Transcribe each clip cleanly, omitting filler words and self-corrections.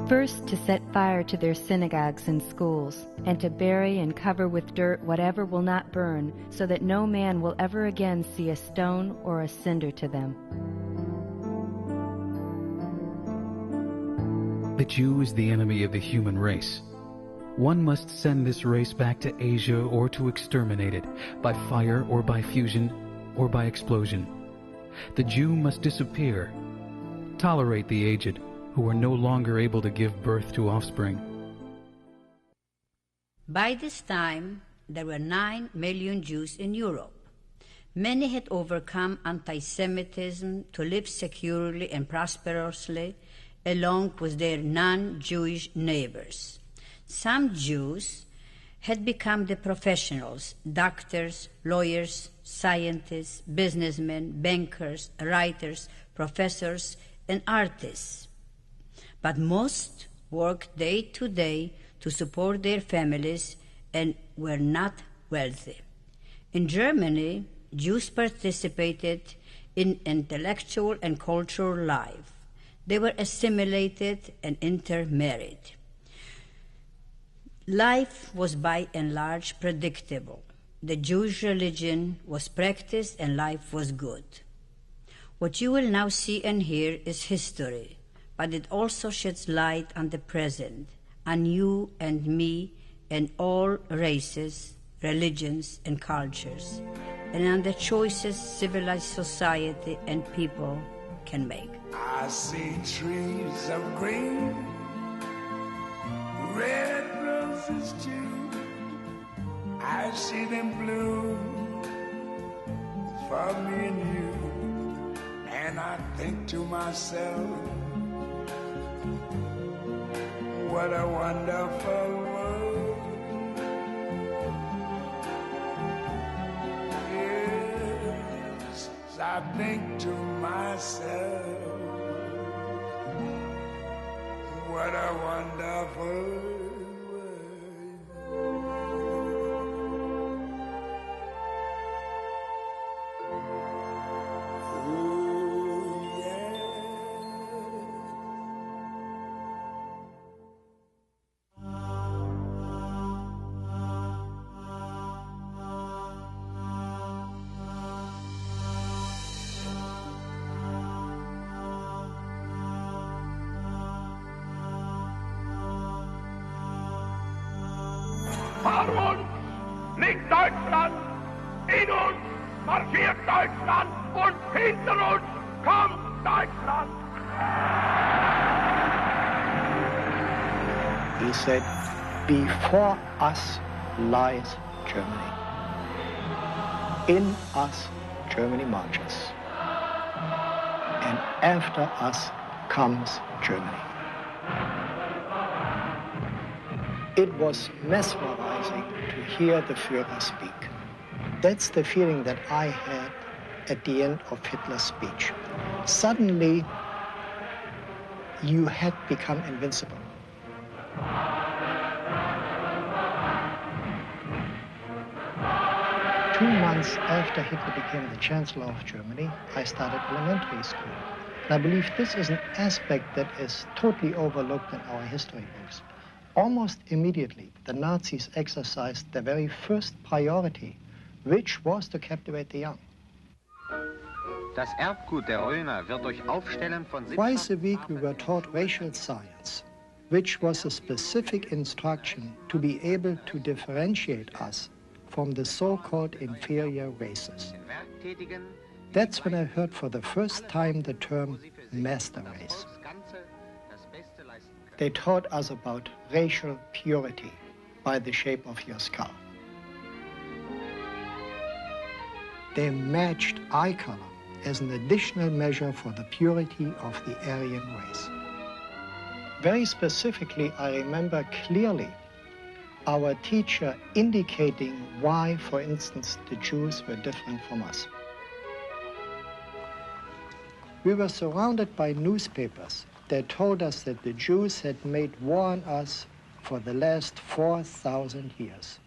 First, to set fire to their synagogues and schools, and to bury and cover with dirt whatever will not burn, so that no man will ever again see a stone or a cinder to them. The Jew is the enemy of the human race. One must send this race back to Asia or to exterminate it, by fire or by fusion or by explosion. The Jew must disappear. Tolerate the aged, who are no longer able to give birth to offspring. By this time, there were 9 million Jews in Europe. Many had overcome anti-Semitism to live securely and prosperously along with their non-Jewish neighbors. Some Jews had become the professionals, doctors, lawyers, scientists, businessmen, bankers, writers, professors, and artists. But most worked day to day to support their families and were not wealthy. In Germany, Jews participated in intellectual and cultural life. They were assimilated and intermarried. Life was by and large predictable. The Jewish religion was practiced and life was good. What you will now see and hear is history, but it also sheds light on the present, on you and me and all races, religions, and cultures, and on the choices civilized society and people can make. I see trees of green, red roses too. I see them bloom for me and you, and I think to myself, what a wonderful world. Yes, I think to myself, what a wonderful world. Oh, yeah. Vor uns liegt Deutschland, in uns marschiert Deutschland und hinter uns kommt Deutschland. He said, before us lies Germany. In us, Germany marches. And after us comes Germany. It was mesmerizing to hear the Führer speak. That's the feeling that I had at the end of Hitler's speech. Suddenly, you had become invincible. Two months after Hitler became the Chancellor of Germany, I started elementary school. And I believe this is an aspect that is totally overlooked in our history books. Almost immediately, the Nazis exercised their very first priority, which was to captivate the young. Das Erbgut der Römer wird durch Aufstellen von Twice a week we were taught racial science, which was a specific instruction to be able to differentiate us from the so-called inferior races. That's when I heard for the first time the term master race. They taught us about racial purity by the shape of your skull. They matched eye color as an additional measure for the purity of the Aryan race. Very specifically, I remember clearly our teacher indicating why, for instance, the Jews were different from us. We were surrounded by newspapers that told us that the Jews had made war on us for the last 4,000 years.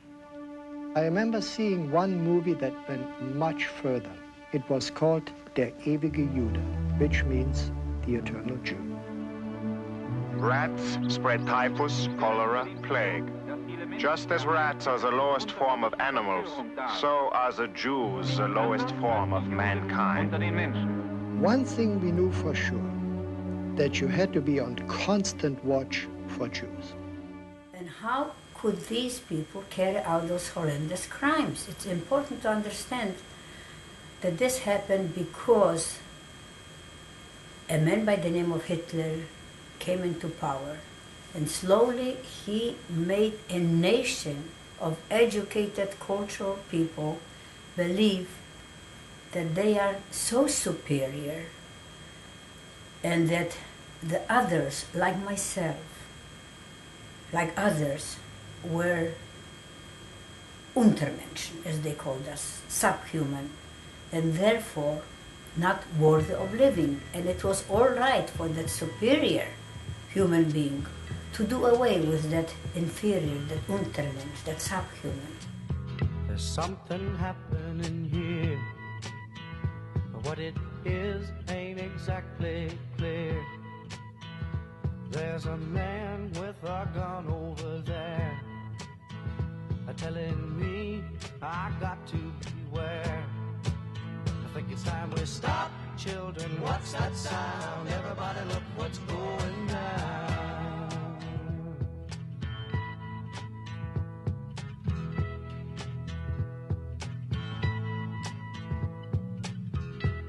I remember seeing one movie that went much further. It was called Der ewige Jude, which means the eternal Jew. Rats spread typhus, cholera, plague. Just as rats are the lowest form of animals, so are the Jews the lowest form of mankind. One thing we knew for sure, that you had to be on constant watch for Jews. And how could these people carry out those horrendous crimes? It's important to understand that this happened because a man by the name of Hitler came into power, and slowly he made a nation of educated, cultural people believe that they are so superior and that the others, like myself, like others, were Untermenschen, as they called us, subhuman, and therefore not worthy of living. And it was all right for that superior human being to do away with that inferior, that Untermensch, that subhuman. There's something happening here, but what it is ain't exactly clear. There's a man with a gun over there, telling me I got to beware. I think it's time we stop, children. What's that sound? Everybody look what's going down.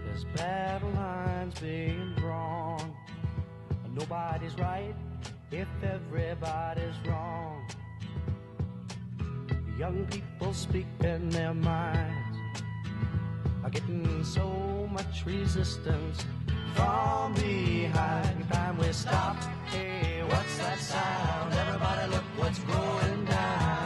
There's battle lines being drawn. Nobody's right if everybody's wrong. Young people speaking their minds are getting so much resistance from behind. Time we stopped. Hey, what's that sound? Everybody look what's going down.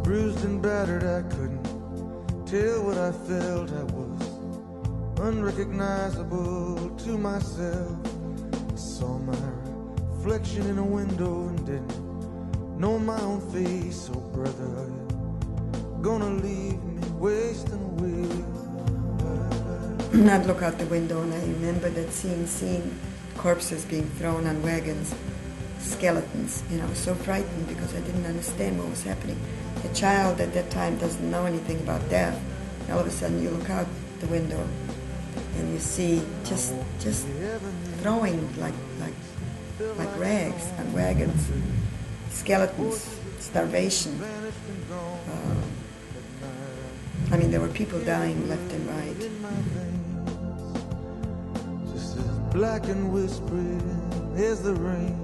Bruised and battered, I couldn't tell what I felt. I was unrecognizable to myself. I saw my reflection in a window and didn't know my own face. Oh brother, are you gonna leave me wasting away? I'd look out the window and I remember that seeing corpses being thrown on wagons, skeletons. I was so frightened because I didn't understand what was happening. A child at that time doesn't know anything about death. All of a sudden you look out the window and you see just throwing like rags on wagons, skeletons, starvation. There were people dying left and right. Just as black and whispering as the rain.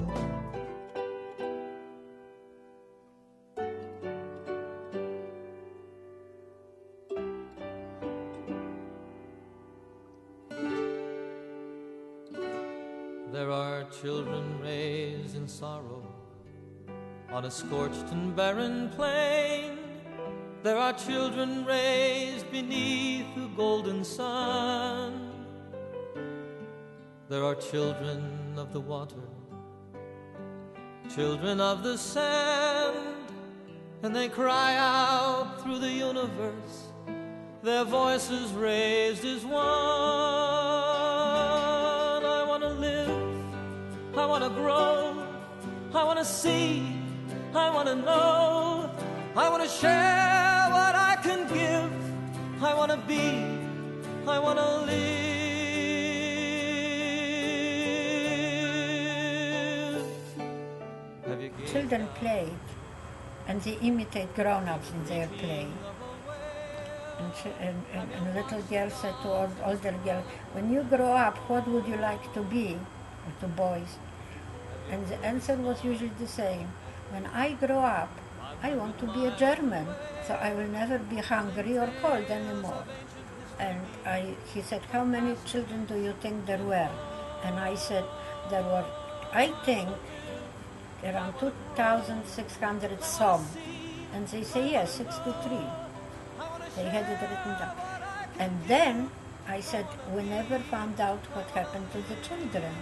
There are children raised in sorrow on a scorched and barren plain. There are children raised beneath the golden sun. There are children of the water, children of the sand, and they cry out through the universe, their voices raised as one. I want to live, I want to grow, I want to see, I want to know, I want to share what I can give, I want to be, I want to live. Children play, and they imitate grown-ups in their play. And a little girl said to older girl, when you grow up, what would you like to be? Or to boys. And the answer was usually the same. When I grow up, I want to be a German, so I will never be hungry or cold anymore. And he said, how many children do you think there were? And I said, there were, I think, around 2,600 some. And they say, yes, 63. They had it written down. And then I said, we never found out what happened to the children.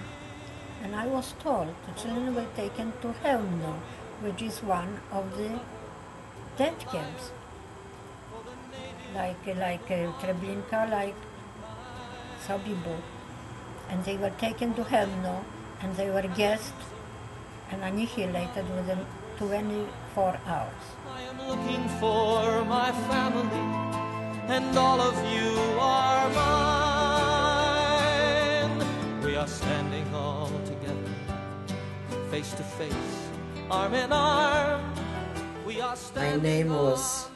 And I was told the children were taken to Helmno, which is one of the death camps. Like Treblinka, like Sobibor. And they were taken to Helmno, and they were gassed and annihilated within 24 hours. I am looking for my family, and all of you are mine. We are standing all together, face to face, arm in arm. We are standing. My name was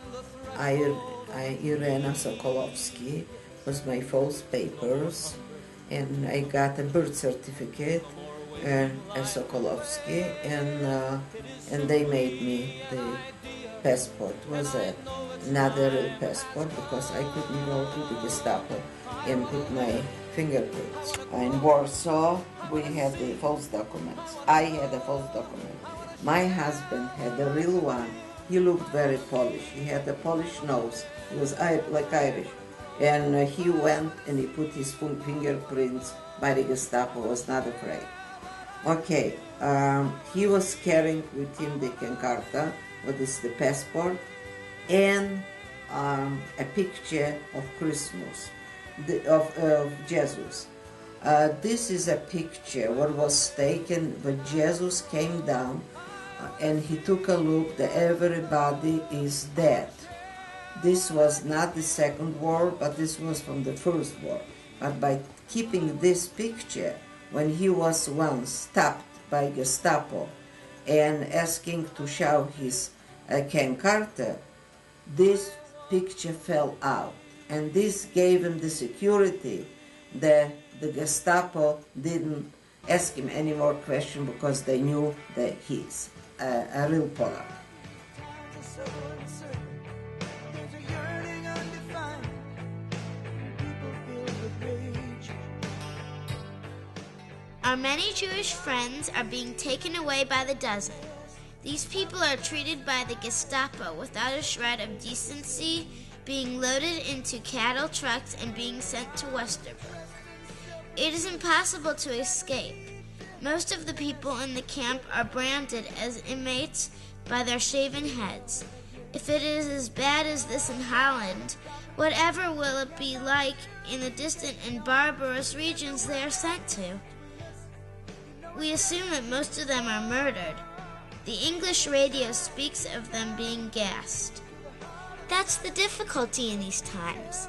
Irena Sokolovsky, was my false papers, and I got a birth certificate as Sokolovsky, and they made me the passport. Was another real passport because I couldn't go to the Gestapo and put my fingerprints. In Warsaw, we had the false documents. I had a false document. My husband had a real one. He looked very Polish. He had a Polish nose. He was like Irish. And he went and he put his full fingerprints by the Gestapo, was not afraid. Okay, he was carrying with him the Kenkarta, what is the passport, and a picture of Christmas, of Jesus. This is a picture what was taken when Jesus came down and he took a look that everybody is dead. This was not the Second War, but this was from the First War. But by keeping this picture, when he was once stopped by Gestapo and asking to show his Kenkarta, this picture fell out. And this gave him the security that the Gestapo didn't ask him any more questions because they knew that he's a real Polak. Our many Jewish friends are being taken away by the dozen. These people are treated by the Gestapo without a shred of decency, being loaded into cattle trucks and being sent to Westerbork. It is impossible to escape. Most of the people in the camp are branded as inmates by their shaven heads. If it is as bad as this in Holland, whatever will it be like in the distant and barbarous regions they are sent to? We assume that most of them are murdered. The English radio speaks of them being gassed. That's the difficulty in these times.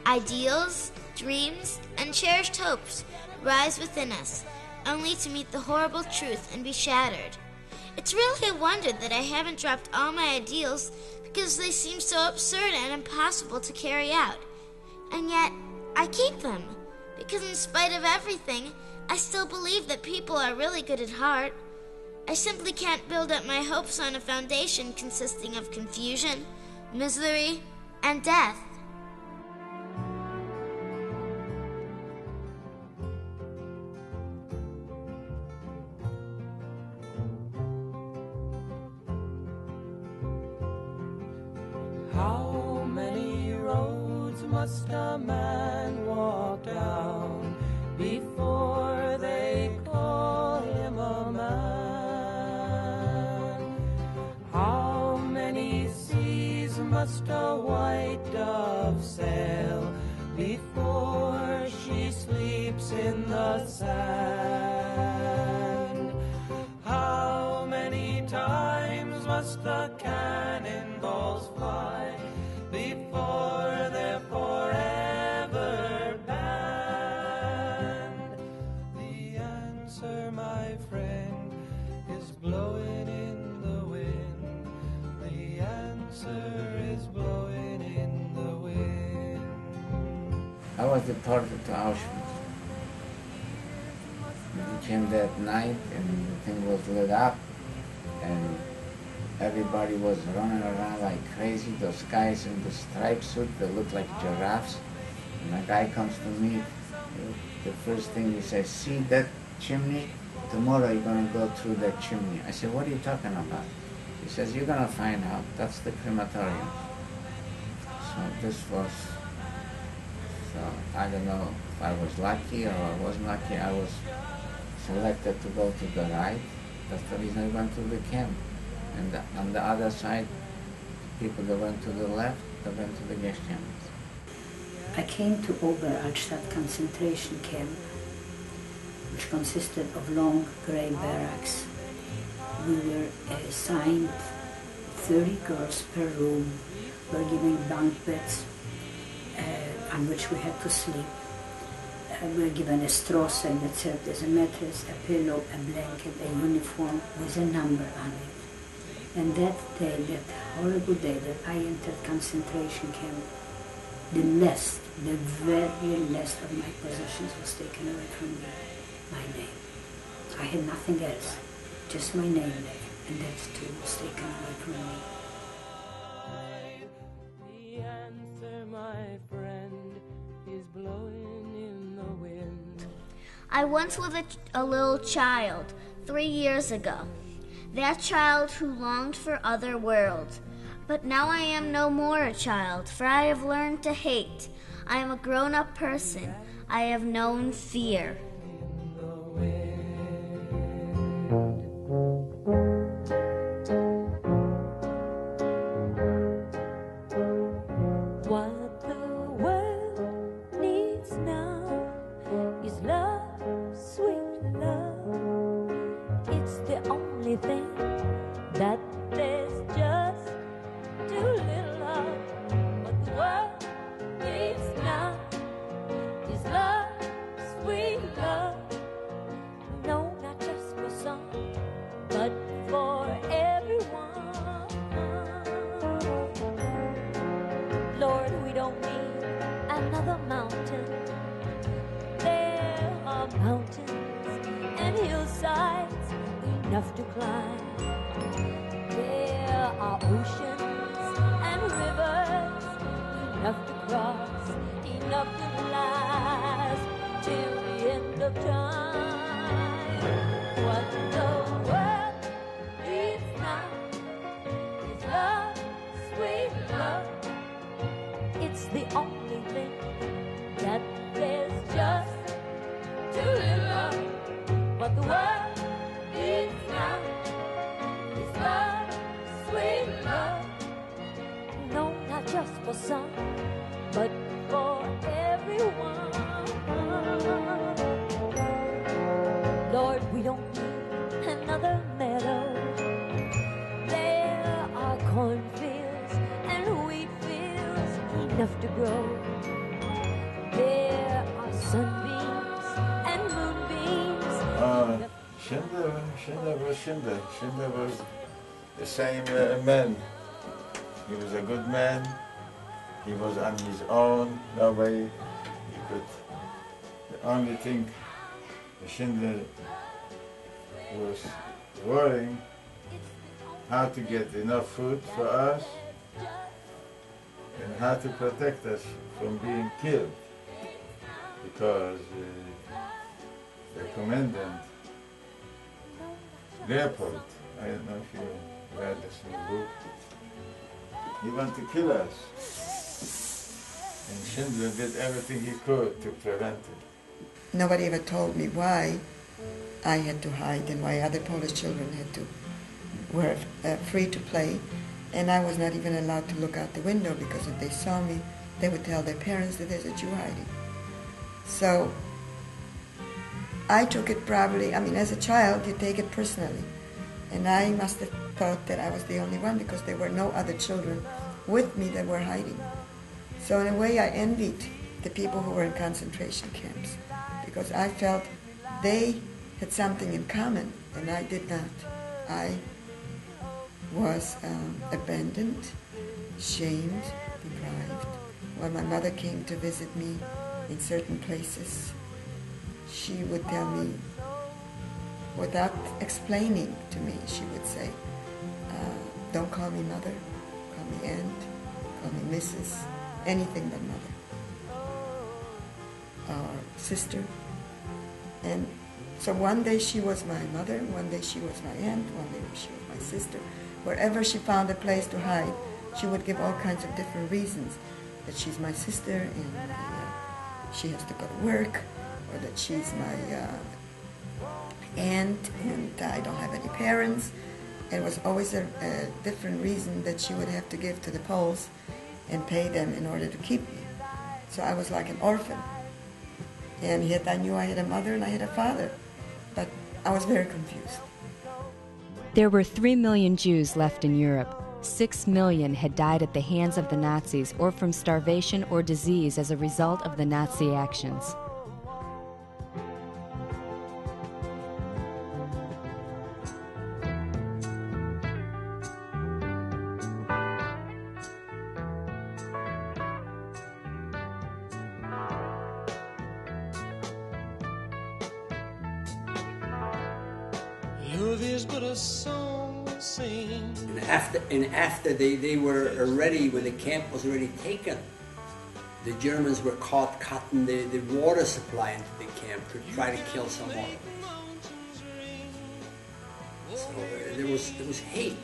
Ideals, dreams, and cherished hopes rise within us, only to meet the horrible truth and be shattered. It's really a wonder that I haven't dropped all my ideals because they seem so absurd and impossible to carry out. And yet, I keep them, because in spite of everything, I still believe that people are really good at heart. I simply can't build up my hopes on a foundation consisting of confusion, misery, and death. How many roads must a man walk down before they call him a man? How many seas must a white dove sail before she sleeps in the sand? How many times must the cannonballs fly before they're forever banned? The answer, my friend, is blowing in the wind. The answer is blowing in the wind. I was deported to Auschwitz. We came that night and the thing was lit up and everybody was running around like crazy. Those guys in the striped suit, they look like giraffes. And a guy comes to me, the first thing he says, "See that chimney? tomorrow you're going to go through that chimney. I said, what are you talking about? He says, you're going to find out. That's the crematorium. So this was, so I don't know if I was lucky or I wasn't lucky. I was selected to go to the right. That's the reason I went to the camp. And on the other side, people that went to the left, they went to the gas chambers. I came to Ober-Altstadt concentration camp, which consisted of long grey barracks. We were assigned 30 girls per room. We were given bunk beds on which we had to sleep. We were given a straw sack that served as a mattress, a pillow, a blanket, a uniform with a number on it. And that day, that horrible day that I entered concentration camp, the very last of my possessions was taken away from me. My name. I had nothing else, just my name there, and that too was taken away from me. The answer, my friend, is blowing in the wind. I once was a little child 3 years ago. That child who longed for other worlds. But now I am no more a child, for I have learned to hate. I am a grown-up person. I have known fear. What the world needs now is love, sweet love. It's the only thing that there's just too little of. What the world needs now is love, sweet love. No, not just for some, but for everyone. Lord, we don't need another mountain. There are mountains and hillsides enough to climb. There are oceans and rivers enough to cross, enough to last till the end of time. What the world needs now is love, sweet love. It's the only thing that there's just too little of. What the world needs now is love, sweet love. No, not just for some, but for everyone. Lord, we don't need another meadow. There are cornfields and wheat fields enough to grow. There are sunbeams and moonbeams. Schindler was the same man. He was a good man. He was on his own. Nobody he could. The only thing Schindler was worrying how to get enough food for us and how to protect us from being killed, because the commandant Leopold, I don't know if you read this in the book, he wanted to kill us. And Schindler did everything he could to prevent it. Nobody ever told me why I had to hide and why other Polish children were free to play. And I was not even allowed to look out the window, because if they saw me, they would tell their parents that there's a Jew hiding. So I took it probably, as a child, you take it personally. And I must have thought that I was the only one, because there were no other children with me that were hiding. So in a way, I envied the people who were in concentration camps, because I felt they had something in common, and I did not. I was abandoned, shamed, deprived. When my mother came to visit me in certain places, she would tell me, without explaining to me, she would say, don't call me mother, call me aunt, call me Mrs., anything but mother, or sister. And So one day she was my mother, one day she was my aunt, one day she was my sister. Wherever she found a place to hide, she would give all kinds of different reasons. That she's my sister and she has to go to work, or that she's my aunt and I don't have any parents. It was always a different reason that she would have to give to the Poles and pay them in order to keep me. So I was like an orphan. And yet I knew I had a mother and I had a father. But I was very confused. There were 3 million Jews left in Europe. 6 million had died at the hands of the Nazis or from starvation or disease as a result of the Nazi actions. Love is but a song we sing. And after they were already, when the camp was already taken, the Germans were cutting the water supply into the camp to try to kill some more. So there was hate.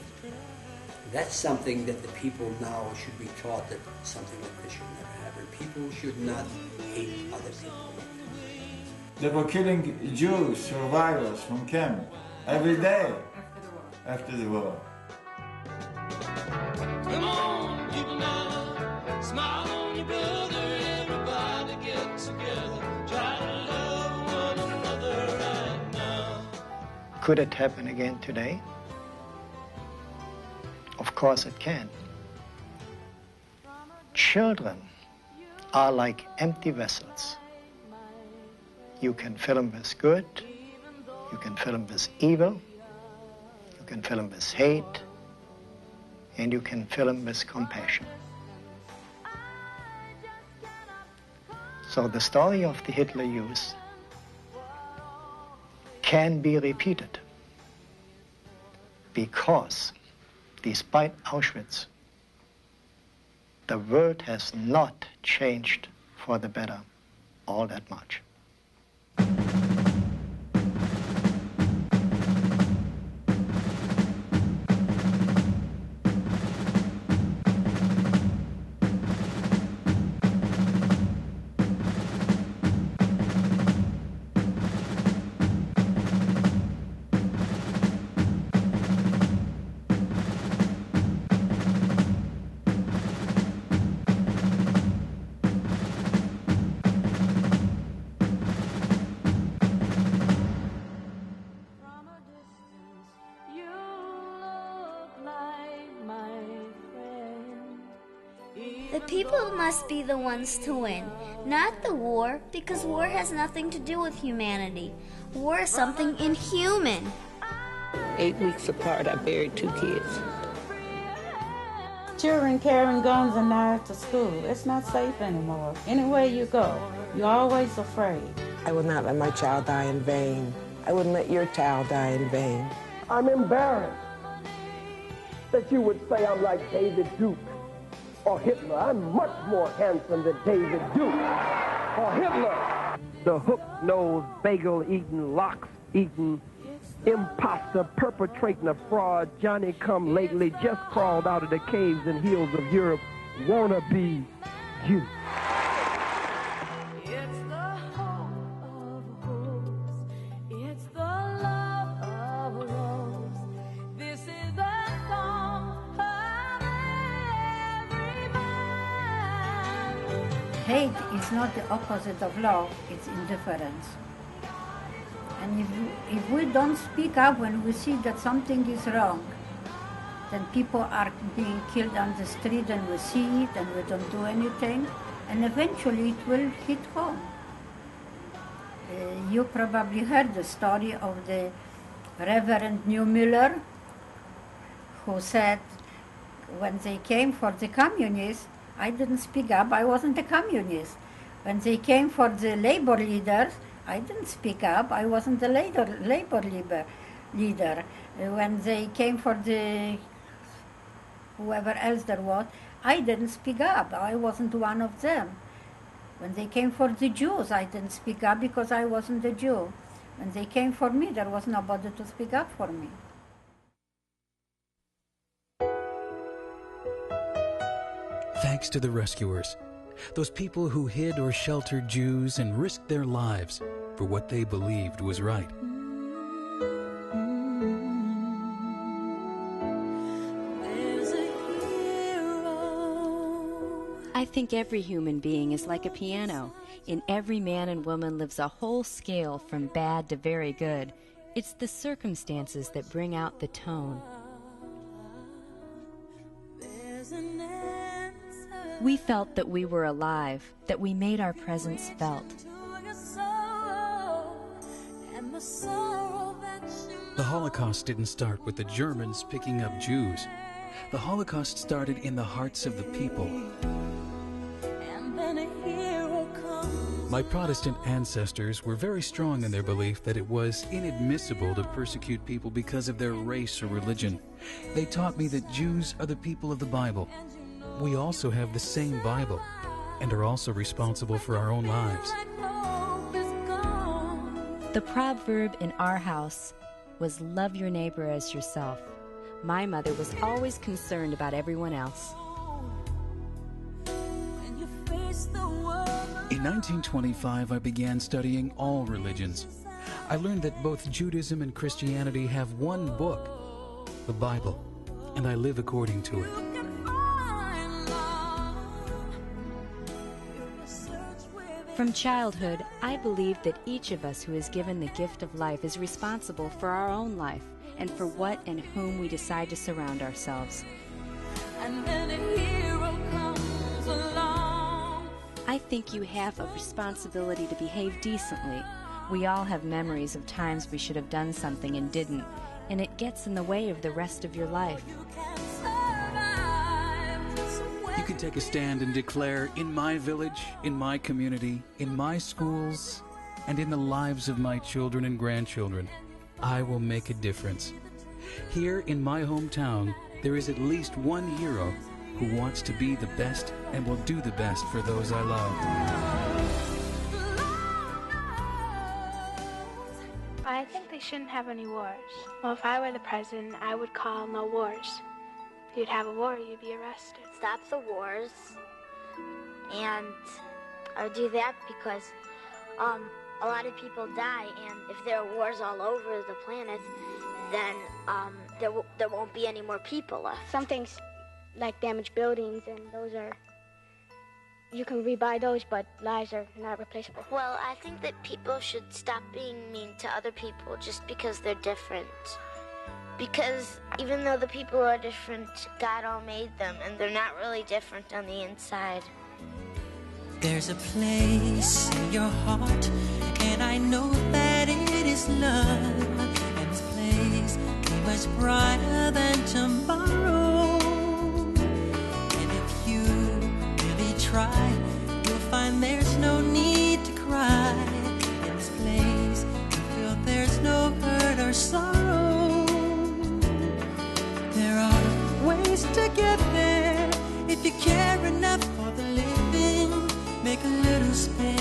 That's something that the people now should be taught, that something like this should never happen. People should not hate other people. They were killing Jews, survivors from camp, every day after the war. Come on, people now, smile on your brother, everybody get together, try to love one another right now. Could it happen again today? Of course it can. Children are like empty vessels. You can fill them with good, you can fill them with evil, you can fill them with hate, and you can fill them with compassion. So the story of the Hitler Youth can be repeated because, despite Auschwitz, the world has not changed for the better all that much. The people must be the ones to win, not the war, because war has nothing to do with humanity. War is something inhuman. 8 weeks apart, I buried 2 kids. Children carrying guns and knives to school. It's not safe anymore. Anywhere you go, you're always afraid. I will not let my child die in vain. I wouldn't let your child die in vain. I'm embarrassed that you would say I'm like David Duke or Hitler. I'm much more handsome than David Duke or Hitler. The hook-nosed, bagel-eating, locks-eating, imposter perpetrating a fraud, Johnny-come-lately, just crawled out of the caves and hills of Europe, wanna be you. Hate is not the opposite of love, it's indifference. And if we don't speak up when we see that something is wrong, then people are being killed on the street and we see it and we don't do anything, and eventually it will hit home. You probably heard the story of the Reverend Neumüller, who said when they came for the communists, I didn't speak up, I wasn't a communist. When they came for the labor leaders, I didn't speak up, I wasn't the labor leader. When they came for the whoever else there was, I didn't speak up, I wasn't one of them. When they came for the Jews, I didn't speak up because I wasn't a Jew. When they came for me, there was nobody to speak up for me. Thanks to the rescuers, those people who hid or sheltered Jews and risked their lives for what they believed was right. I think every human being is like a piano. In every man and woman lives a whole scale from bad to very good. It's the circumstances that bring out the tone. We felt that we were alive, that we made our presence felt. The Holocaust didn't start with the Germans picking up Jews. The Holocaust started in the hearts of the people. My Protestant ancestors were very strong in their belief that it was inadmissible to persecute people because of their race or religion. They taught me that Jews are the people of the Bible. We also have the same Bible and are also responsible for our own lives. The proverb in our house was love your neighbor as yourself. My mother was always concerned about everyone else. In 1925, I began studying all religions. I learned that both Judaism and Christianity have one book, the Bible, and I live according to it. From childhood, I believed that each of us who is given the gift of life is responsible for our own life and for what and whom we decide to surround ourselves. And then a hero comes along. I think you have a responsibility to behave decently. We all have memories of times we should have done something and didn't, and it gets in the way of the rest of your life. You can take a stand and declare, in my village, in my community, in my schools, and in the lives of my children and grandchildren, I will make a difference. Here in my hometown, there is at least one hero who wants to be the best and will do the best for those I love. I think they shouldn't have any wars. Well, if I were the president, I would call no wars. If you'd have a war, you'd be arrested. Stop the wars, and I would do that because a lot of people die, and if there are wars all over the planet, then there won't be any more people left. Some things like damaged buildings, and those are, you can rebuy those, but lives are not replaceable. Well, I think that people should stop being mean to other people just because they're different. Because even though the people are different, God all made them, and they're not really different on the inside. There's a place in your heart, and I know that it is love. And this place is much brighter than tomorrow. And if you really try, you'll find there's no need to cry. In this place, you feel there's no hurt or sorrow. There are ways to get there if you care enough for the living. Make a little space.